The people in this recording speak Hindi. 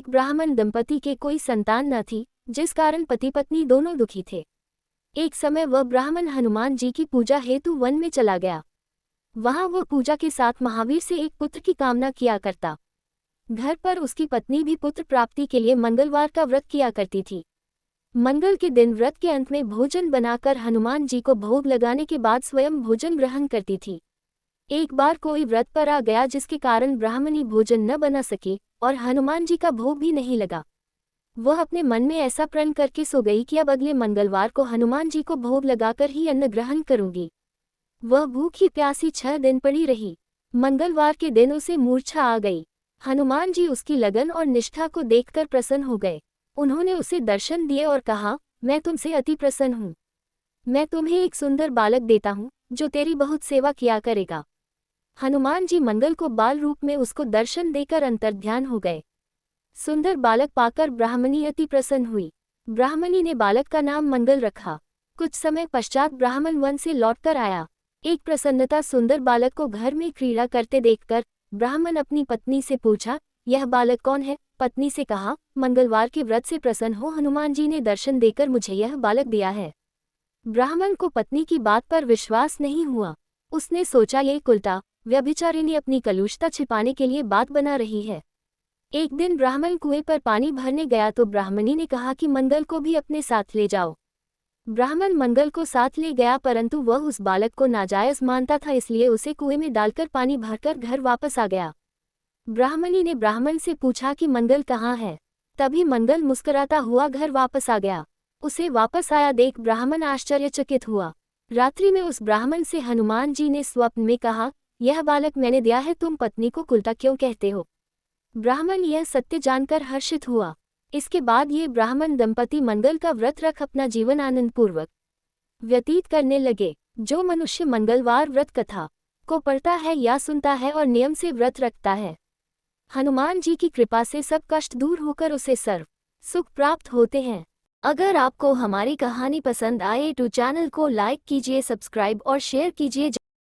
एक ब्राह्मण दंपति के कोई संतान न थी, जिस कारण पति पत्नी दोनों दुखी थे। एक समय वह ब्राह्मण हनुमान जी की पूजा हेतु वन में चला गया। वहां वह पूजा के साथ महावीर से एक पुत्र की कामना किया करता। घर पर उसकी पत्नी भी पुत्र प्राप्ति के लिए मंगलवार का व्रत किया करती थी। मंगल के दिन व्रत के अंत में भोजन बनाकर हनुमान जी को भोग लगाने के बाद स्वयं भोजन ग्रहण करती थी। एक बार कोई व्रत पर आ गया जिसके कारण ब्राह्मणी भोजन न बना सकी और हनुमान जी का भोग भी नहीं लगा। वह अपने मन में ऐसा प्रण करके सो गई कि अब अगले मंगलवार को हनुमान जी को भोग लगाकर ही अन्न ग्रहण करूंगी। वह भूखी प्यासी 6 दिन पड़ी रही। मंगलवार के दिन उसे मूर्छा आ गई। हनुमान जी उसकी लगन और निष्ठा को देखकर प्रसन्न हो गए। उन्होंने उसे दर्शन दिए और कहा, मैं तुमसे अति प्रसन्न हूँ। मैं तुम्हें एक सुंदर बालक देता हूँ जो तेरी बहुत सेवा किया करेगा। हनुमान जी मंगल को बाल रूप में उसको दर्शन देकर अंतर्ध्यान हो गए। सुंदर बालक पाकर ब्राह्मणी अति प्रसन्न हुई। ब्राह्मणी ने बालक का नाम मंगल रखा। कुछ समय पश्चात ब्राह्मण वन से लौटकर आया। एक प्रसन्नता सुंदर बालक को घर में क्रीड़ा करते देखकर ब्राह्मण अपनी पत्नी से पूछा, यह बालक कौन है? पत्नी से कहा, मंगलवार के व्रत से प्रसन्न हो हनुमान जी ने दर्शन देकर मुझे यह बालक दिया है। ब्राह्मण को पत्नी की बात पर विश्वास नहीं हुआ। उसने सोचा, ये कुलटा व्यभिचारिणी अपनी कलुषता छिपाने के लिए बात बना रही है। एक दिन ब्राह्मण कुएं पर पानी भरने गया तो ब्राह्मणी ने कहा कि मंगल को भी अपने साथ ले जाओ। ब्राह्मण मंगल को साथ ले गया, परंतु वह उस बालक को नाजायज मानता था, इसलिए उसे कुएं में डालकर पानी भरकर घर वापस आ गया। ब्राह्मणी ने ब्राह्मण से पूछा कि मंगल कहाँ है? तभी मंगल मुस्कुराता हुआ घर वापस आ गया। उसे वापस आया देख ब्राह्मण आश्चर्यचकित हुआ। रात्रि में उस ब्राह्मण से हनुमान जी ने स्वप्न में कहा, यह बालक मैंने दिया है, तुम पत्नी को कुलटा क्यों कहते हो? ब्राह्मण यह सत्य जानकर हर्षित हुआ। इसके बाद ये ब्राह्मण दंपति मंगल का व्रत रख अपना जीवन आनंदपूर्वक व्यतीत करने लगे। जो मनुष्य मंगलवार व्रत कथा को पढ़ता है या सुनता है और नियम से व्रत रखता है, हनुमान जी की कृपा से सब कष्ट दूर होकर उसे सर्व सुख प्राप्त होते हैं। अगर आपको हमारी कहानी पसंद आए तो चैनल को लाइक कीजिए, सब्सक्राइब और शेयर कीजिए।